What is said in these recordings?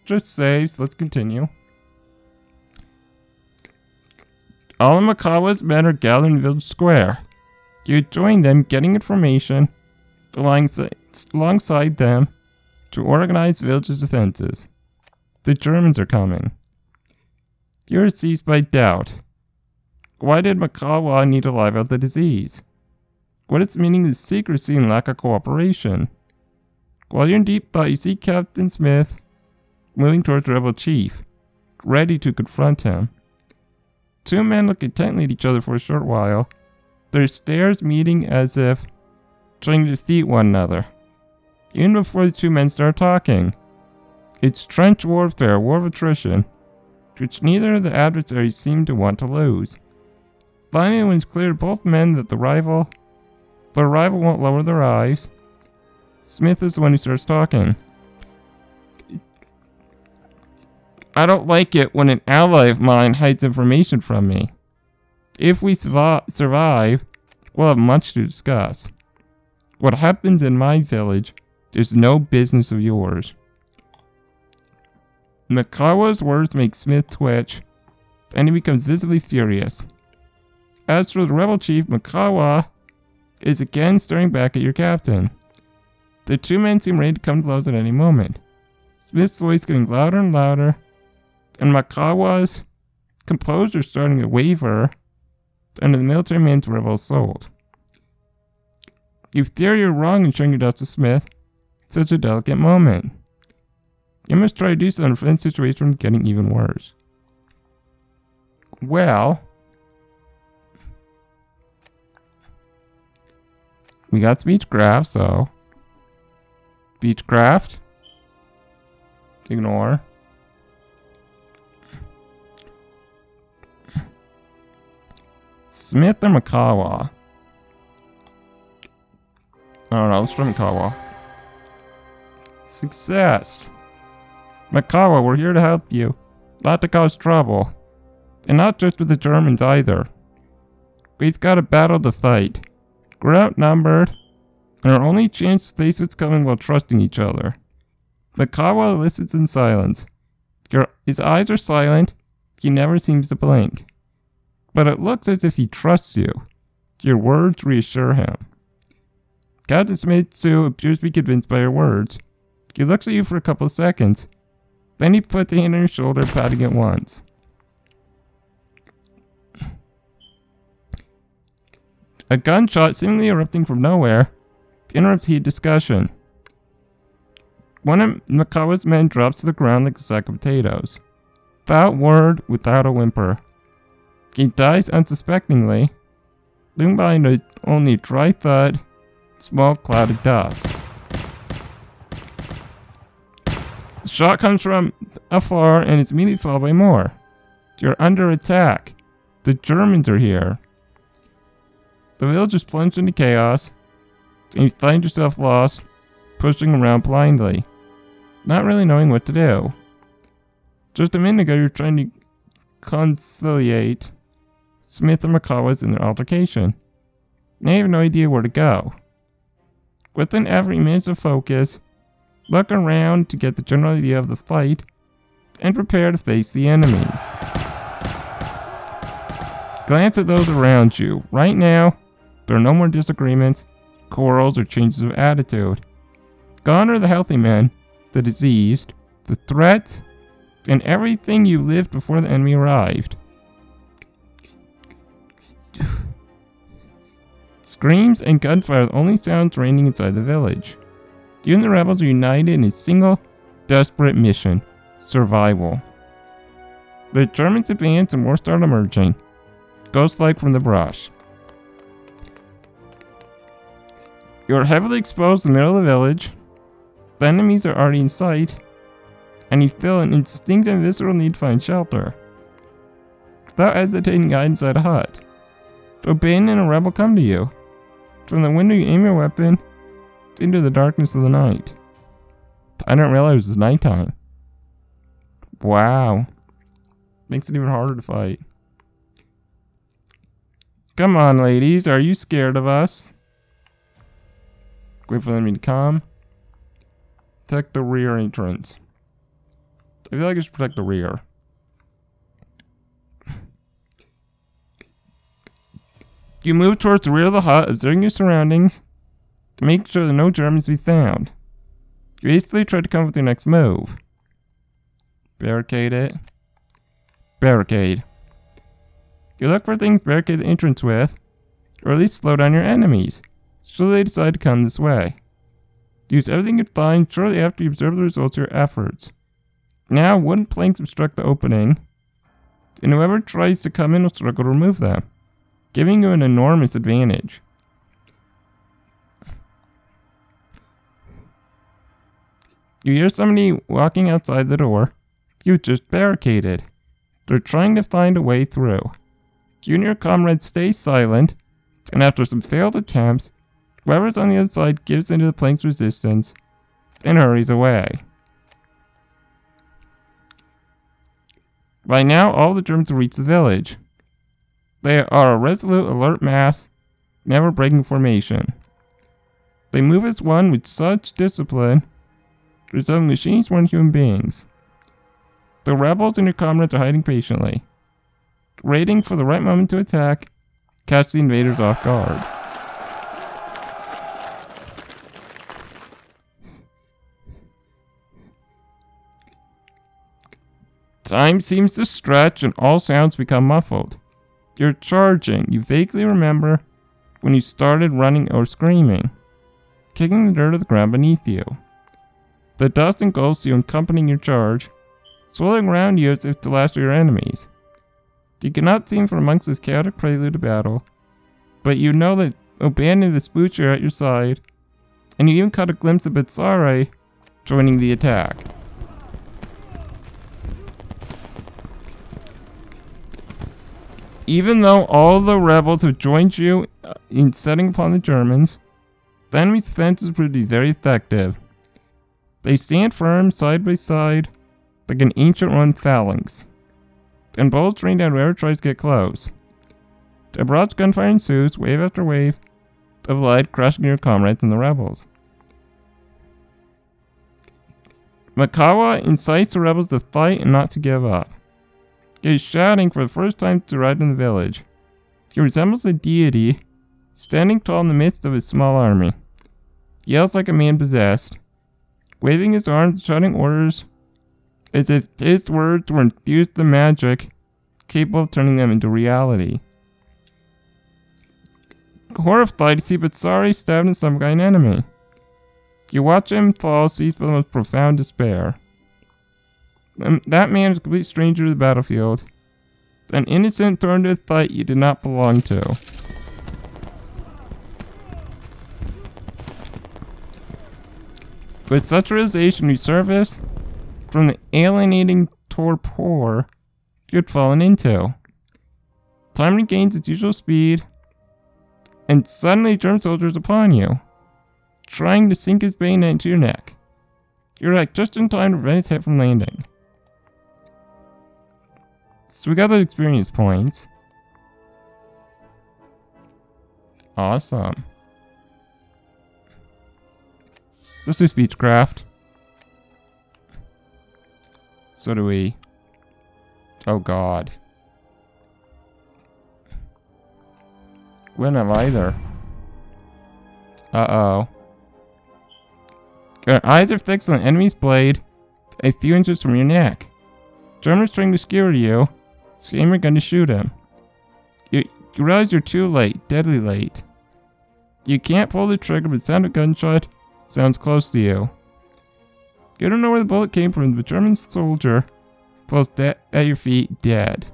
just saves. Let's continue. All of Makawa's men are gathered in the village square. You join them, getting information alongside them to organize village's defenses. The Germans are coming. You're seized by doubt. Why did Makawa need to lie about the disease? What its meaning is secrecy and lack of cooperation. While you're in deep thought, you see Captain Smith moving towards the rebel chief, ready to confront him. Two men look intently at each other for a short while, their stares meeting as if trying to defeat one another. Even before the two men start talking, it's trench warfare, a war of attrition, which neither of the adversaries seem to want to lose. Finally, when it's clear to both men that the rival won't lower their eyes, Smith is the one who starts talking. I don't like it when an ally of mine hides information from me. If we survive, we'll have much to discuss. What happens in my village is no business of yours. Makawa's words make Smith twitch, and he becomes visibly furious. As for the rebel chief, Makawa is again staring back at your captain. The two men seem ready to come to blows at any moment. Smith's voice getting louder and louder, and Makawa's composure starting to waver under the military man's rebel assault. You fear you're wrong in showing your doubts to Smith at such a delicate moment. You must try to do something to prevent the situation from getting even worse. Well, we got speechcraft, so speechcraft. Ignore. Smith or Makawa? I don't know, let's try Makawa. Success! Makawa, we're here to help you, not to cause trouble. And not just with the Germans either. We've got a battle to fight. We're outnumbered, and our only chance to face what's coming while trusting each other. Makawa listens in silence. His eyes are silent, he never seems to blink. But it looks as if he trusts you. Your words reassure him. Captain Smith too appears to be convinced by your words. He looks at you for a couple of seconds. Then he puts a hand on your shoulder, patting it once. A gunshot, seemingly erupting from nowhere, interrupts heated discussion. One of Makawa's men drops to the ground like a sack of potatoes. Without word, without a whimper. He dies unsuspectingly, leaving behind only a dry thud, small cloud of dust. The shot comes from afar and is immediately followed by more. You're under attack. The Germans are here. The village is plunged into chaos, and you find yourself lost, pushing around blindly, not really knowing what to do. Just a minute ago, you're trying to conciliate Smith and Makawa's in their altercation. Now you have no idea where to go. With an effort, you manage to focus, look around to get the general idea of the fight, and prepare to face the enemies. Glance at those around you. Right now, there are no more disagreements, quarrels, or changes of attitude. Gone are the healthy men, the diseased, the threats, and everything you lived before the enemy arrived. Screams and gunfire are the only sounds reigning inside the village. You and the rebels are united in a single, desperate mission: survival. The Germans advance and more start emerging, ghost-like from the brush. You are heavily exposed in the middle of the village. The enemies are already in sight, and you feel an instinctive and visceral need to find shelter. Without hesitating, you hide inside a hut. A band and a rebel come to you. From the window, you aim your weapon into the darkness of the night. I didn't realize it was nighttime. Wow. Makes it even harder to fight. Come on, ladies. Are you scared of us? Wait for them to come. Protect the rear entrance. I feel like I should protect the rear. You move towards the rear of the hut, observing your surroundings to make sure that no Germans be found. You hastily try to come up with your next move. Barricade it. Barricade. You look for things to barricade the entrance with, or at least slow down your enemies, so they decide to come this way. Use everything you find shortly after you observe the results of your efforts. Now, wooden planks obstruct the opening, and whoever tries to come in will struggle to remove them, giving you an enormous advantage. You hear somebody walking outside the door. You just barricaded. They're trying to find a way through. You and your comrades stay silent, and after some failed attempts, whoever's on the other side gives into the plank's resistance and hurries away. By now, all the Germans have reached the village. They are a resolute, alert mass, never breaking formation. They move as one with such discipline, resembling machines more than human beings. The rebels and your comrades are hiding patiently, waiting for the right moment to attack, catch the invaders off guard. Time seems to stretch and all sounds become muffled. You're charging. You vaguely remember when you started running or screaming, kicking the dirt of the ground beneath you. The dust engulfs you, accompanying your charge, swirling around you as if to lash your enemies. You cannot see him from amongst this chaotic prelude to battle, but you know that Oban and Vespucci are at your side, and you even caught a glimpse of Betsare joining the attack. Even though all the rebels have joined you in setting upon the Germans, the enemy's defenses prove to be very effective. They stand firm side by side like an ancient Roman phalanx, and bullets rain down whoever tries to get close. A broad gunfire ensues, wave after wave of light crashing your comrades and the rebels. Makawa incites the rebels to fight and not to give up. He is shouting for the first time to ride in the village. He resembles a deity, standing tall in the midst of his small army. He yells like a man possessed, waving his arms, shouting orders as if his words were infused with magic, capable of turning them into reality. Horrified to see Betsare stabbed and stomach by an enemy. You watch him fall, seized by the most profound despair. That man is a complete stranger to the battlefield, an innocent thrown into a fight you did not belong to. With such realization resurface from the alienating torpor you had fallen into. Time regains its usual speed, and suddenly a German soldier is upon you, trying to sink his bayonet into your neck. You're like just in time to prevent his hit from landing. So we got those experience points. Awesome. Let's do speechcraft. So do we. Oh god. We don't have either. Uh-oh. Your eyes are fixed on the enemy's blade a few inches from your neck. German's trying to skewer you, so aim your gun to shoot him. You realize you're too late, deadly late. You can't pull the trigger, but the sound of gunshot sounds close to you. You don't know where the bullet came from, but the German soldier falls at your feet, dead.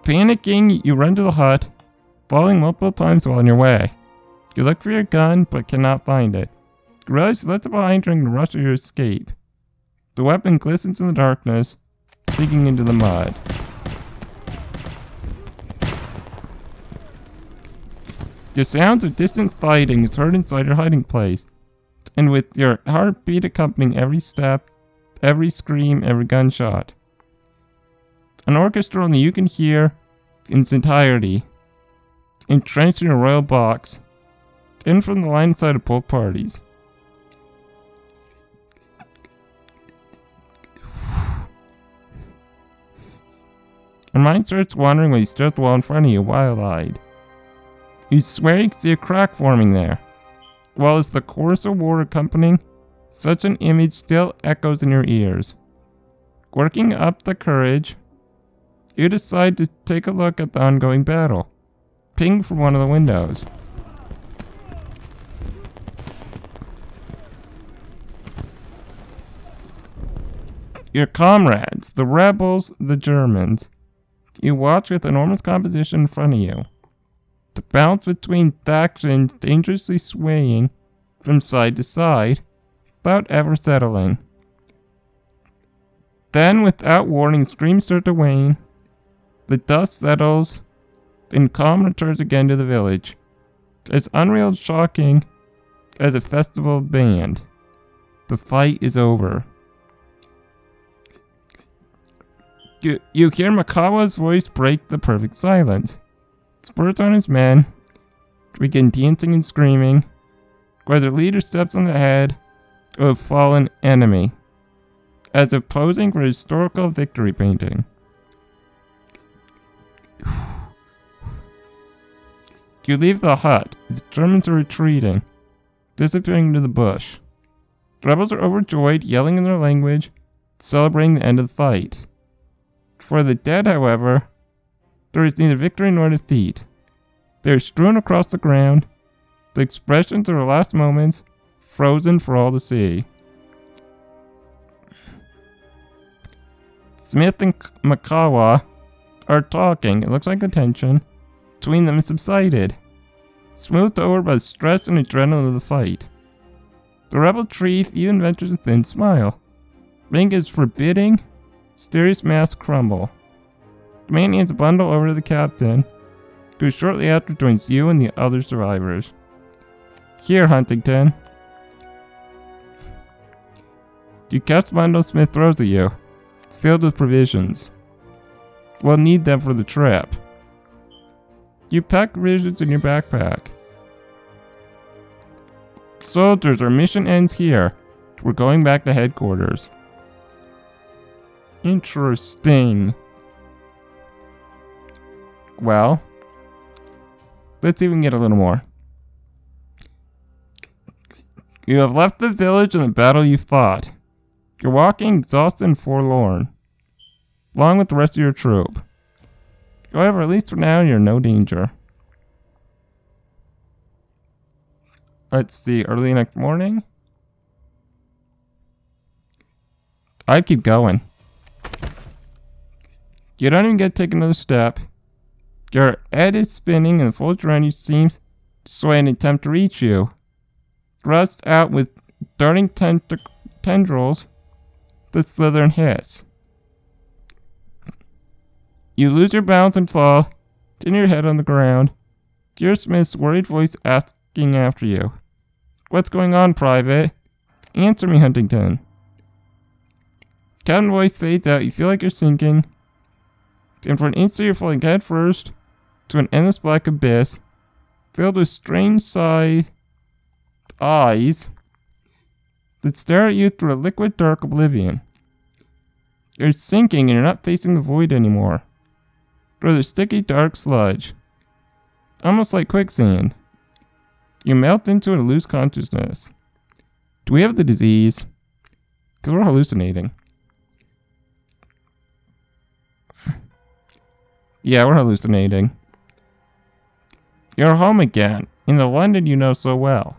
Panicking, you run to the hut, falling multiple times while on your way. You look for your gun, but cannot find it. You realize you left it behind during the rush of your escape. The weapon glistens in the darkness, sinking into the mud. The sounds of distant fighting is heard inside your hiding place, and with your heartbeat accompanying every step, every scream, every gunshot. An orchestra only you can hear in its entirety, entrenched in a royal box, in from the line inside of both parties. Your mind starts wandering when you stare at the wall in front of you, wild-eyed. You swear you can see a crack forming there, while as the chorus of war accompanying such an image still echoes in your ears. Working up the courage, you decide to take a look at the ongoing battle, pinged from one of the windows. Your comrades, the rebels, the Germans, you watch with enormous composition in front of you. The balance between factions dangerously swaying from side to side without ever settling. Then, without warning, screams start to wane. The dust settles, and calm returns again to the village. As unreal and shocking as a festival band. The fight is over. You hear Makawa's voice break the perfect silence. Spurs on his men begin dancing and screaming, while their leader steps on the head of a fallen enemy, as if posing for a historical victory painting. You leave the hut. The Germans are retreating, disappearing into the bush. The rebels are overjoyed, yelling in their language, celebrating the end of the fight. For the dead, however, there is neither victory nor defeat. They are strewn across the ground, the expressions of their last moments frozen for all to see. Smith and Makawa are talking. It looks like the tension between them has subsided, smoothed over by the stress and adrenaline of the fight. The rebel chief even ventures a thin smile, making his forbidding, mysterious mask crumble. The man hands a bundle over to the captain, who shortly after joins you and the other survivors. Here, Huntington. You catch the bundle Smith throws at you, sealed with provisions. We'll need them for the trip. You pack provisions in your backpack. Soldiers, our mission ends here. We're going back to headquarters. Interesting. Well, let's see if we can get a little more. You have left the village and the battle you fought. You're walking exhausted and forlorn, along with the rest of your troop. However, at least for now, you're in no danger. Let's see, early next morning. I'd keep going. You don't even get to take another step. Your head is spinning and the foliage around you seems to sway in an attempt to reach you. Thrust out with darting tendrils that slither and hiss. You lose your balance and fall, hitting your head on the ground. Dear Smith's worried voice asking after you. What's going on, Private? Answer me, Huntington. Captain's voice fades out. You feel like you're sinking, and for an instant you're falling head first to an endless black abyss, filled with strange eyes that stare at you through a liquid dark oblivion. You're sinking and you're not facing the void anymore. Rather sticky dark sludge. Almost like quicksand. You melt into it and lose consciousness. Do we have the disease? Because we're hallucinating. Yeah, we're hallucinating. You're home again, in the London you know so well.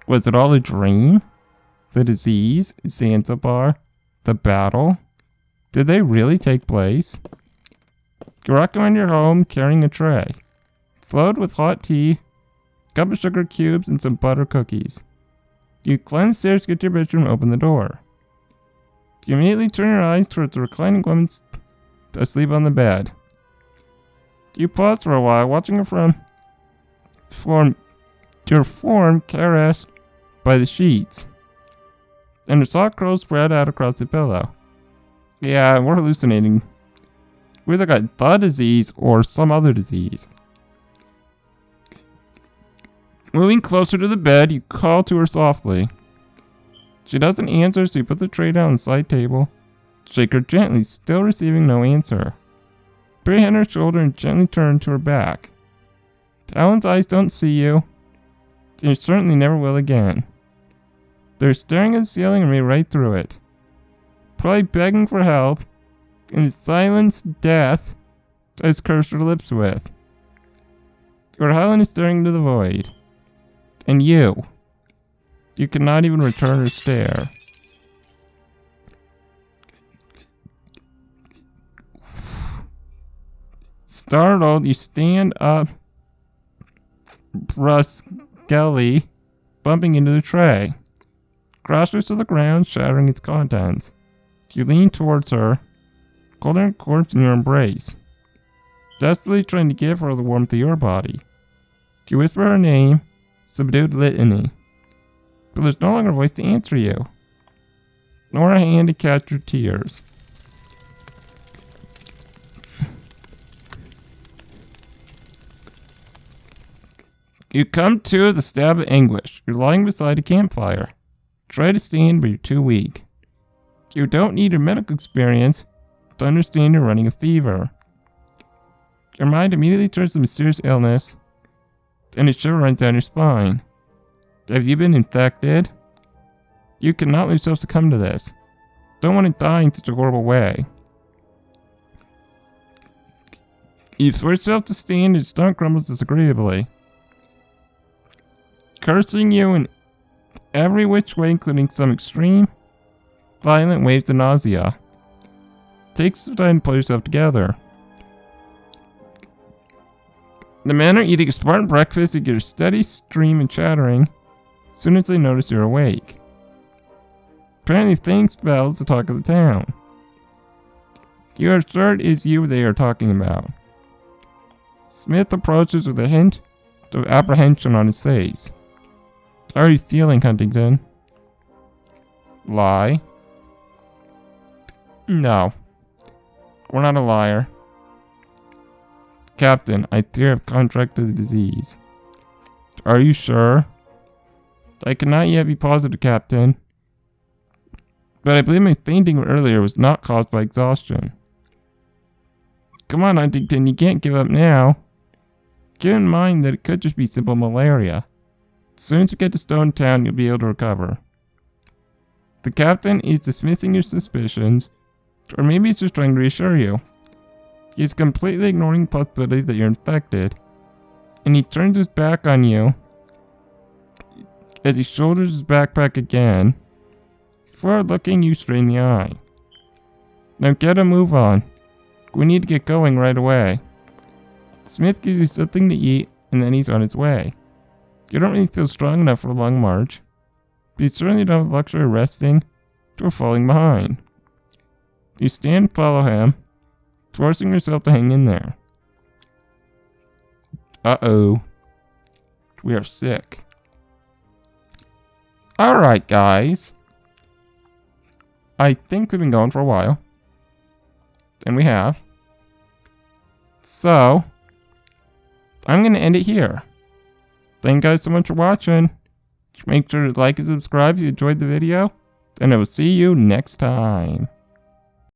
Was it all a dream? The disease, Zanzibar, the battle? Did they really take place? You rock around your home carrying a tray, flowed with hot tea, a cup of sugar cubes, and some butter cookies. You climb the stairs, get to your bedroom, and open the door. You immediately turn your eyes towards the reclining woman asleep on the bed. You pause for a while, watching her your form caressed by the sheets, and her soft curls spread out across the pillow. Yeah, we're hallucinating. We either got the disease or some other disease. Moving closer to the bed, you call to her softly. She doesn't answer, so you put the tray down on the side table, shake her gently, still receiving no answer. Put your hand on her shoulder and gently turn to her back. Alan's eyes don't see you, and you certainly never will again. They're staring at the ceiling and me right through it. Probably begging for help, and the silenced death has cursed her lips with. Your Helen is staring into the void. And you cannot even return her stare. Startled, you stand up brusquely, bumping into the tray. Crashes to the ground, shattering its contents. You lean towards her, holding her corpse in your embrace, desperately trying to give her the warmth of your body. You whisper her name, subdued litany, but there's no longer a voice to answer you, nor a hand to catch your tears. You come to with a stab of anguish. You're lying beside a campfire. Try to stand, but you're too weak. You don't need your medical experience to understand you're running a fever. Your mind immediately turns to mysterious illness, and a shiver runs down your spine. Have you been infected? You cannot let yourself succumb to this. Don't want to die in such a horrible way. You force yourself to stand and your stomach grumbles disagreeably, cursing you in every which way, including some extreme, violent waves of nausea. Take some time to pull yourself together. The men are eating a Spartan breakfast. You get a steady stream and chattering as soon as they notice you're awake. Apparently, things spells the talk of the town. You are sure it is you they are talking about. Smith approaches with a hint of apprehension on his face. How are you feeling, Huntington? Lie? No. We're not a liar. Captain, I fear I've contracted the disease. Are you sure? I cannot yet be positive, Captain. But I believe my fainting earlier was not caused by exhaustion. Come on, Huntington, you can't give up now. Keep in mind that it could just be simple malaria. As soon as we get to Stone Town, you'll be able to recover. The captain is dismissing your suspicions, or maybe he's just trying to reassure you. He's completely ignoring the possibility that you're infected, and he turns his back on you as he shoulders his backpack again, before looking you straight in the eye. Now get a move on. We need to get going right away. Smith gives you something to eat, and then he's on his way. You don't really feel strong enough for a long march, but you certainly don't have the luxury of resting or falling behind. You stand and follow him, forcing yourself to hang in there. Uh-oh. We are sick. Alright, guys. I think we've been going for a while. And we have. So, I'm going to end it here. Thank you guys so much for watching. Make sure to like and subscribe if you enjoyed the video. And I will see you next time.